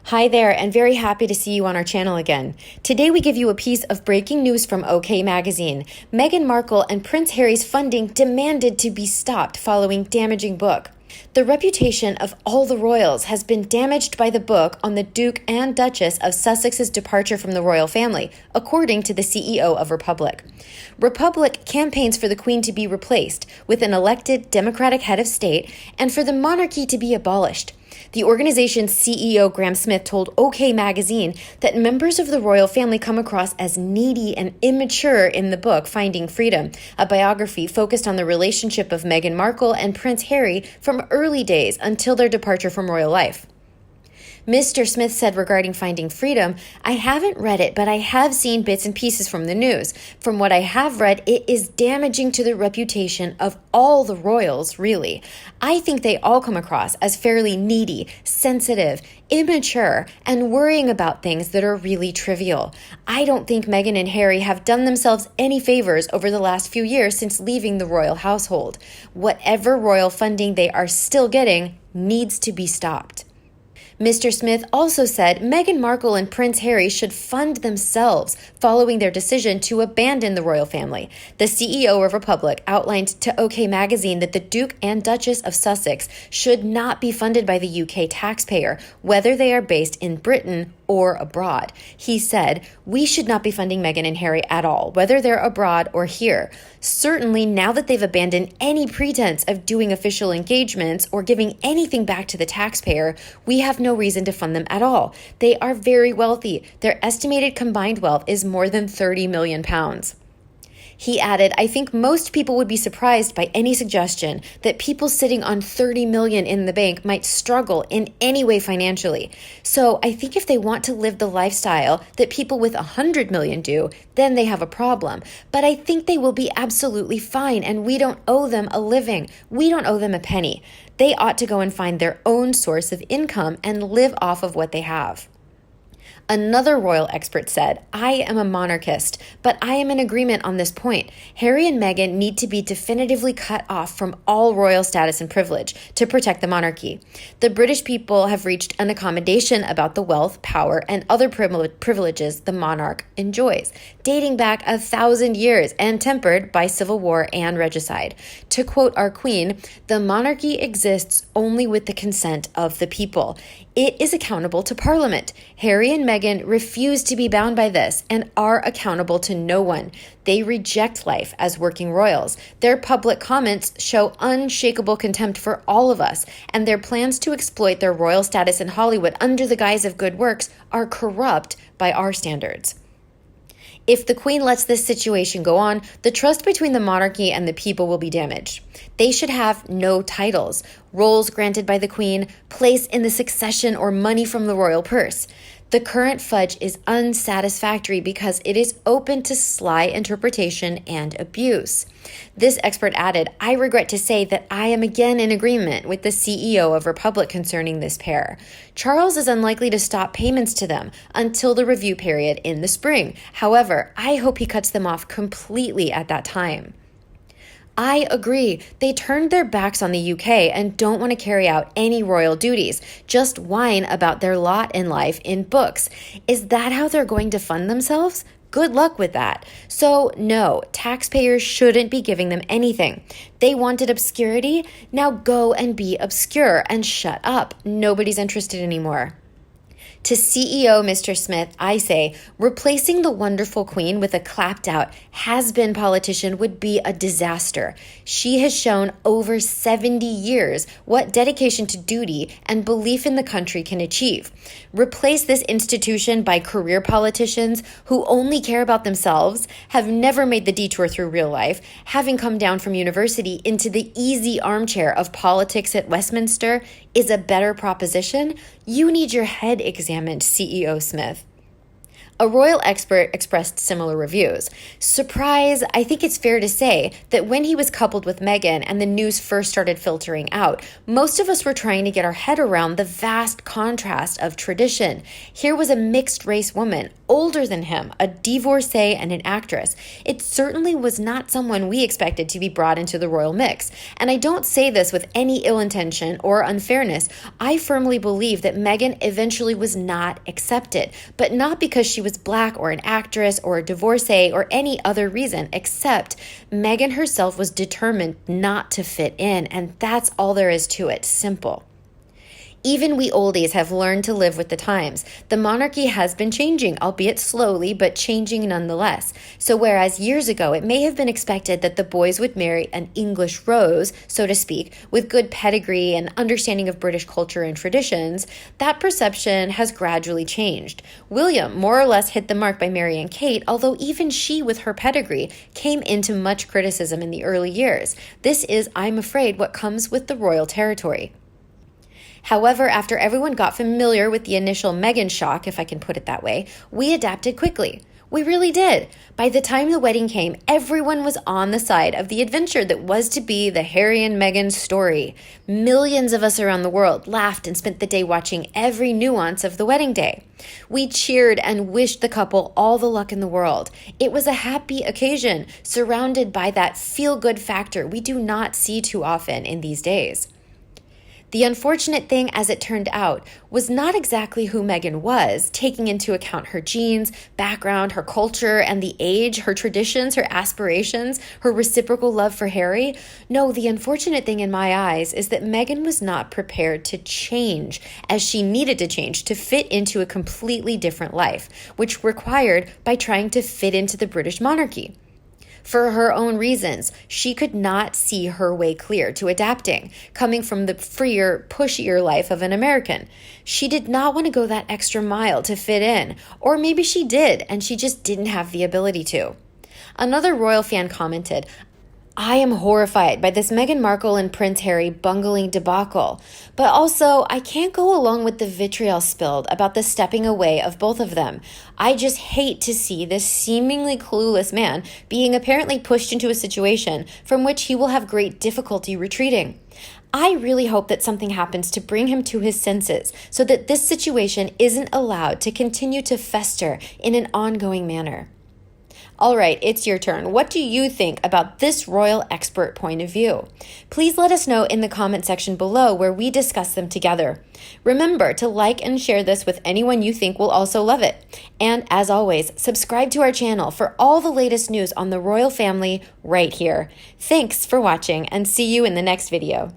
Hi there, and very happy to see you on our channel again. Today we give you a piece of breaking news from OK Magazine. Meghan Markle and Prince Harry's funding demanded to be stopped following damaging book. The reputation of all the royals has been damaged by the book on the Duke and Duchess of Sussex's departure from the royal family, according to the CEO of Republic. Republic campaigns for the Queen to be replaced with an elected Democratic head of state and for the monarchy to be abolished. The organization's CEO, Graham Smith, told OK Magazine that members of the royal family come across as needy and immature in the book Finding Freedom, a biography focused on the relationship of Meghan Markle and Prince Harry from early days until their departure from royal life. Mr. Smith said regarding Finding Freedom, "I haven't read it, but I have seen bits and pieces from the news. From what I have read, it is damaging to the reputation of all the royals, really. I think they all come across as fairly needy, sensitive, immature, and worrying about things that are really trivial. I don't think Meghan and Harry have done themselves any favors over the last few years since leaving the royal household. Whatever royal funding they are still getting needs to be stopped." Mr. Smith also said Meghan Markle and Prince Harry should fund themselves following their decision to abandon the royal family. The CEO of Republic outlined to OK Magazine that the Duke and Duchess of Sussex should not be funded by the UK taxpayer, whether they are based in Britain or abroad. He said, "We should not be funding Meghan and Harry at all, whether they're abroad or here. Certainly, now that they've abandoned any pretense of doing official engagements or giving anything back to the taxpayer, we have no reason to fund them at all. They are very wealthy. Their estimated combined wealth is more than £30 million. He added, "I think most people would be surprised by any suggestion that people sitting on $30 million in the bank might struggle in any way financially. So I think if they want to live the lifestyle that people with $100 million do, then they have a problem. But I think they will be absolutely fine, and we don't owe them a living. We don't owe them a penny. They ought to go and find their own source of income and live off of what they have." Another royal expert said, "I am a monarchist, but I am in agreement on this point. Harry and Meghan need to be definitively cut off from all royal status and privilege to protect the monarchy. The British people have reached an accommodation about the wealth, power, and other privileges the monarch enjoys, dating back 1,000 years and tempered by civil war and regicide. To quote our Queen, 'The monarchy exists only with the consent of the people. It is accountable to Parliament. Harry and Meghan refuse to be bound by this and are accountable to no one. They reject life as working royals. Their public comments show unshakable contempt for all of us, and their plans to exploit their royal status in Hollywood under the guise of good works are corrupt by our standards.' If the Queen lets this situation go on, the trust between the monarchy and the people will be damaged. They should have no titles, roles granted by the Queen, place in the succession, or money from the royal purse. The current fudge is unsatisfactory because it is open to sly interpretation and abuse." This expert added, "I regret to say that I am again in agreement with the CEO of Republic concerning this pair. Charles is unlikely to stop payments to them until the review period in the spring. However, I hope he cuts them off completely at that time." I agree. They turned their backs on the UK and don't want to carry out any royal duties, just whine about their lot in life in books. Is that how they're going to fund themselves? Good luck with that. So no, taxpayers shouldn't be giving them anything. They wanted obscurity? Now go and be obscure and shut up. Nobody's interested anymore. To CEO Mr. Smith, I say, replacing the wonderful Queen with a clapped-out, has-been politician would be a disaster. She has shown over 70 years what dedication to duty and belief in the country can achieve. Replace this institution by career politicians who only care about themselves, have never made the detour through real life, having come down from university into the easy armchair of politics at Westminster, is a better proposition. You need your head examined, CEO Smith. A royal expert expressed similar reviews. Surprise, I think it's fair to say that when he was coupled with Meghan and the news first started filtering out, most of us were trying to get our head around the vast contrast of tradition. Here was a mixed-race woman, older than him, a divorcee and an actress. It certainly was not someone we expected to be brought into the royal mix. And I don't say this with any ill intention or unfairness. I firmly believe that Meghan eventually was not accepted, but not because she was Black or an actress or a divorcee or any other reason, except Meghan herself was determined not to fit in, and that's all there is to it. Simple. Even we oldies have learned to live with the times. The monarchy has been changing, albeit slowly, but changing nonetheless. So whereas years ago it may have been expected that the boys would marry an English rose, so to speak, with good pedigree and understanding of British culture and traditions, that perception has gradually changed. William more or less hit the mark by marrying Kate, although even she, with her pedigree, came into much criticism in the early years. This is, I'm afraid, what comes with the royal territory. However, after everyone got familiar with the initial Meghan shock, if I can put it that way, we adapted quickly. We really did. By the time the wedding came, everyone was on the side of the adventure that was to be the Harry and Meghan story. Millions of us around the world laughed and spent the day watching every nuance of the wedding day. We cheered and wished the couple all the luck in the world. It was a happy occasion, surrounded by that feel-good factor we do not see too often in these days. The unfortunate thing, as it turned out, was not exactly who Meghan was, taking into account her genes, background, her culture, and the age, her traditions, her aspirations, her reciprocal love for Harry. No, the unfortunate thing in my eyes is that Meghan was not prepared to change as she needed to change to fit into a completely different life, which required by trying to fit into the British monarchy. For her own reasons, she could not see her way clear to adapting, coming from the freer, pushier life of an American. She did not want to go that extra mile to fit in, or maybe she did, and she just didn't have the ability to. Another royal fan commented, I am horrified by this Meghan Markle and Prince Harry bungling debacle, but also I can't go along with the vitriol spilled about the stepping away of both of them. I just hate to see this seemingly clueless man being apparently pushed into a situation from which he will have great difficulty retreating. I really hope that something happens to bring him to his senses so that this situation isn't allowed to continue to fester in an ongoing manner. All right, it's your turn. What do you think about this royal expert point of view? Please let us know in the comment section below where we discuss them together. Remember to like and share this with anyone you think will also love it. And as always, subscribe to our channel for all the latest news on the royal family right here. Thanks for watching and see you in the next video.